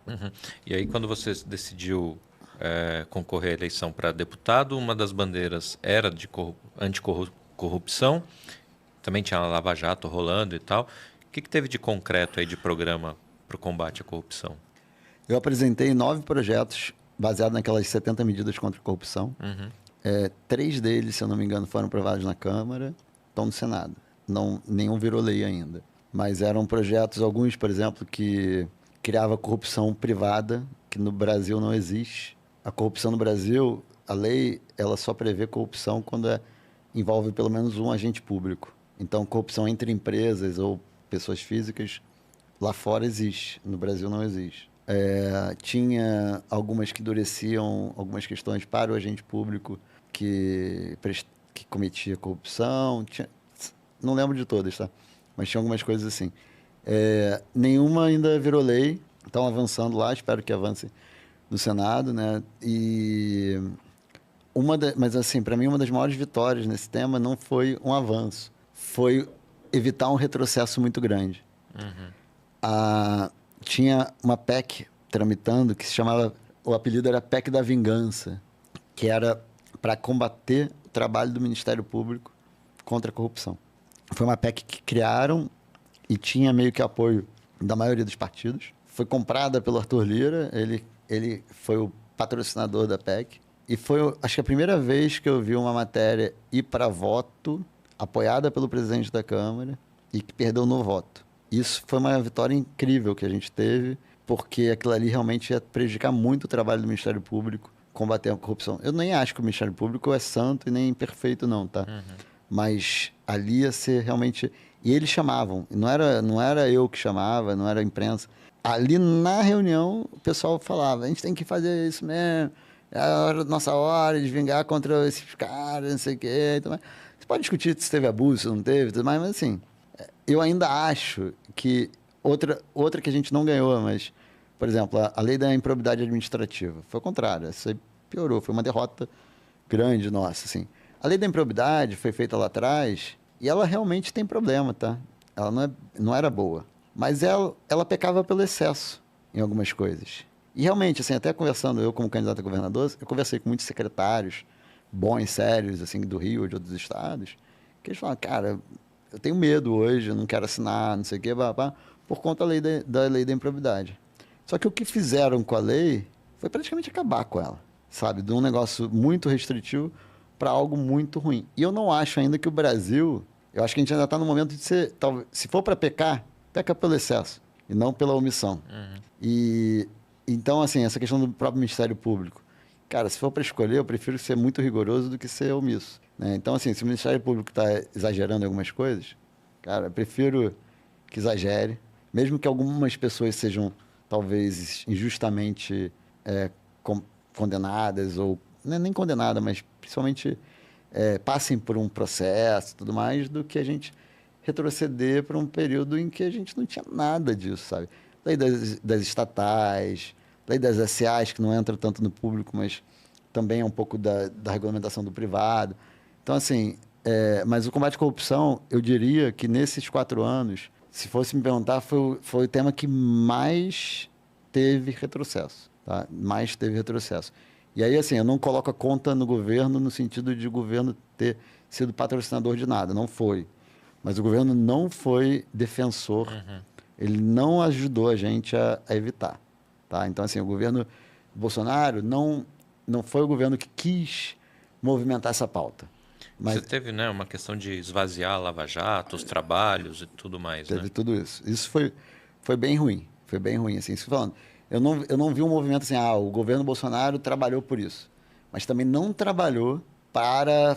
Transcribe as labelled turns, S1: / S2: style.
S1: Uhum. E aí, quando você decidiu concorrer à eleição para deputado, uma das bandeiras era de anticorrupção, também tinha a Lava Jato rolando e tal. O que teve de concreto aí de programa para o combate à corrupção?
S2: Eu apresentei 9 projetos baseados naquelas 70 medidas contra a corrupção.
S1: Uhum.
S2: 3 deles, se eu não me engano, foram aprovados na Câmara, estão no Senado. Não, nenhum virou lei ainda. Mas eram projetos, alguns, por exemplo, que criava corrupção privada, que no Brasil não existe. A corrupção no Brasil, a lei, ela só prevê corrupção quando envolve pelo menos um agente público. Então, corrupção entre empresas ou pessoas físicas, lá fora existe, no Brasil não existe. Tinha algumas que endureciam algumas questões para o agente público que cometia corrupção. Não lembro de todas, tá? Mas tinha algumas coisas assim. Nenhuma ainda virou lei, estão avançando lá, espero que avance no Senado, né? Mas assim, para mim, uma das maiores vitórias nesse tema não foi um avanço, foi evitar um retrocesso muito grande.
S1: Uhum.
S2: Tinha uma PEC tramitando que se chamava, o apelido era PEC da Vingança, que era para combater o trabalho do Ministério Público contra a corrupção. Foi uma PEC que criaram e tinha meio que apoio da maioria dos partidos. Foi comprada pelo Arthur Lira, ele foi o patrocinador da PEC. E foi, acho que a primeira vez que eu vi uma matéria ir para voto, apoiada pelo presidente da Câmara, e que perdeu no voto. Isso foi uma vitória incrível que a gente teve, porque aquilo ali realmente ia prejudicar muito o trabalho do Ministério Público, combater a corrupção. Eu nem acho que o Ministério Público é santo e nem perfeito, não, tá?
S1: Uhum.
S2: Mas ali ia ser realmente. E eles chamavam, não era eu que chamava, não era a imprensa. Ali na reunião, o pessoal falava: a gente tem que fazer isso mesmo, é a nossa hora de vingar contra esses caras, não sei o quê. Então, você pode discutir se teve abuso, se não teve, tudo mais, mas assim, eu ainda acho que outra que a gente não ganhou, mas, por exemplo, a lei da improbidade administrativa foi o contrário. Isso aí piorou, foi uma derrota grande nossa, assim. A lei da improbidade foi feita lá atrás e ela realmente tem problema, tá? Ela não era boa. Mas ela pecava pelo excesso em algumas coisas. E realmente, assim, até conversando, eu como candidato a governador, eu conversei com muitos secretários bons, sérios, assim, do Rio ou de outros estados, que eles falaram: cara, eu tenho medo hoje, eu não quero assinar, não sei o quê, por conta da lei da improbidade. Só que o que fizeram com a lei foi praticamente acabar com ela, sabe? De um negócio muito restritivo para algo muito ruim. E eu não acho ainda que o Brasil, eu acho que a gente ainda está no momento de ser, talvez, se for para pecar, peca pelo excesso e não pela omissão.
S1: Uhum.
S2: E então, assim, essa questão do próprio Ministério Público. Cara, se for para escolher, eu prefiro ser muito rigoroso do que ser omisso, né? Então, assim, se o Ministério Público está exagerando em algumas coisas, cara, eu prefiro que exagere, mesmo que algumas pessoas sejam talvez injustamente é, condenadas ou nem condenadas, mas principalmente passem por um processo e tudo mais, do que a gente retroceder para um período em que a gente não tinha nada disso, sabe? Lei das estatais, lei das SAs, que não entra tanto no público, mas também é um pouco da regulamentação do privado. Então, assim, mas o combate à corrupção, eu diria que nesses 4 anos, se fosse me perguntar, foi o tema que mais teve retrocesso, tá? Mais teve retrocesso. E aí, assim, eu não coloco a conta no governo no sentido de o governo ter sido patrocinador de nada, não foi. Mas o governo não foi defensor,
S1: Uhum.
S2: ele não ajudou a gente a evitar, tá? Então, assim, o governo Bolsonaro não foi o governo que quis movimentar essa pauta,
S1: Você
S2: mas
S1: teve, né, uma questão de esvaziar a Lava Jato, os trabalhos e tudo mais, né?
S2: teve tudo isso. Isso foi bem ruim, assim, isso falando. Eu não vi um movimento assim, o governo Bolsonaro trabalhou por isso, mas também não trabalhou para